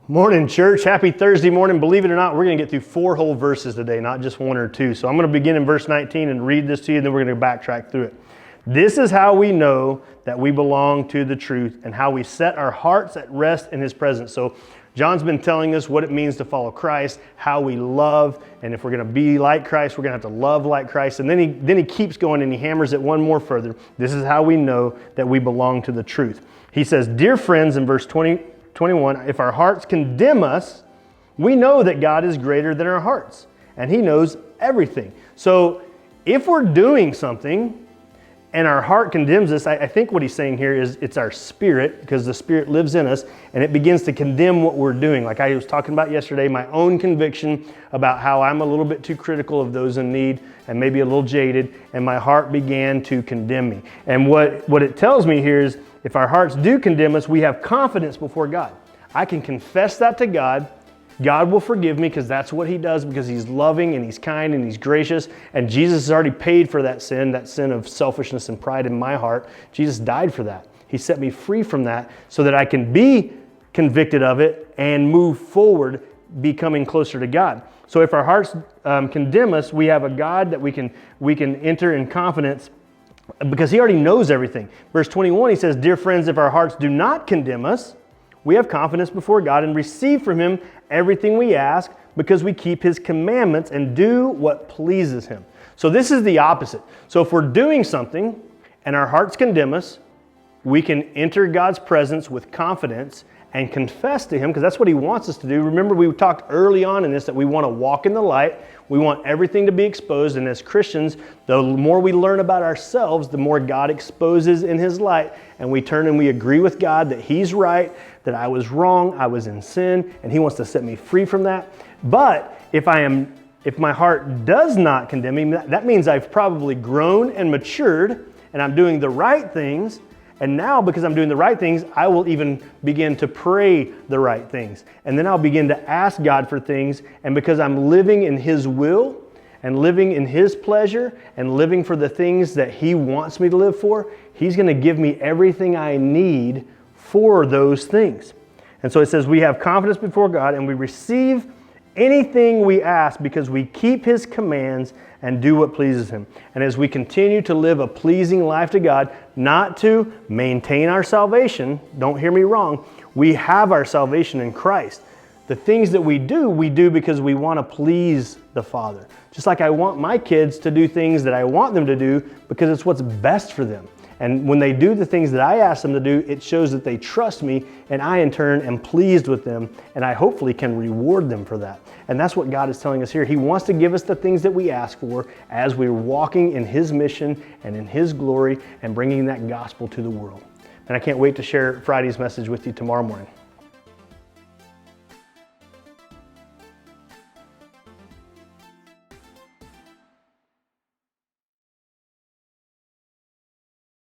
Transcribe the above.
Morning, church. Happy Thursday morning. Believe it or not, we're going to get through 4 whole verses today, not just 1 or 2. So I'm going to begin in verse 19 and read this to you, and then we're going to backtrack through it. This is how we know that we belong to the truth and how we set our hearts at rest in His presence. So John's been telling us what it means to follow Christ, how we love, and if we're going to be like Christ, we're going to have to love like Christ. And then he keeps going and he hammers it one more further. This is how we know that we belong to the truth. He says, "Dear friends," in verse 21, "if our hearts condemn us, we know that God is greater than our hearts, and He knows everything." So if we're doing something and our heart condemns us, I think what he's saying here is it's our spirit, because the Spirit lives in us, and it begins to condemn what we're doing. Like I was talking about yesterday, my own conviction about how I'm a little bit too critical of those in need and maybe a little jaded, and my heart began to condemn me. And what it tells me here is if our hearts do condemn us, we have confidence before God. I can confess that to God. God will forgive me because that's what He does, because He's loving and He's kind and He's gracious. And Jesus has already paid for that sin of selfishness and pride in my heart. Jesus died for that. He set me free from that so that I can be convicted of it and move forward, becoming closer to God. So if our hearts condemn us, we have a God that we can enter in confidence because He already knows everything. Verse 21, he says, "Dear friends, if our hearts do not condemn us, we have confidence before God and receive from Him everything we ask because we keep His commandments and do what pleases Him." So this is the opposite. So if we're doing something and our hearts condemn us, we can enter God's presence with confidence and confess to Him, because that's what He wants us to do. Remember, we talked early on in this that we want to walk in the light. We want everything to be exposed. And as Christians, the more we learn about ourselves, the more God exposes in His light. And we turn and we agree with God that He's right, that I was wrong, I was in sin, and He wants to set me free from that. But if my heart does not condemn me, that means I've probably grown and matured, and I'm doing the right things. And now, because I'm doing the right things, I will even begin to pray the right things. And then I'll begin to ask God for things. And because I'm living in His will and living in His pleasure and living for the things that He wants me to live for, He's going to give me everything I need for those things. And so it says we have confidence before God and we receive anything we ask because we keep His commands and do what pleases Him. And as we continue to live a pleasing life to God, not to maintain our salvation, don't hear me wrong, we have our salvation in Christ. The things that we do because we want to please the Father. Just like I want my kids to do things that I want them to do because it's what's best for them. And when they do the things that I ask them to do, it shows that they trust me, and I in turn am pleased with them, and I hopefully can reward them for that. And that's what God is telling us here. He wants to give us the things that we ask for as we're walking in His mission and in His glory and bringing that gospel to the world. And I can't wait to share Friday's message with you tomorrow morning.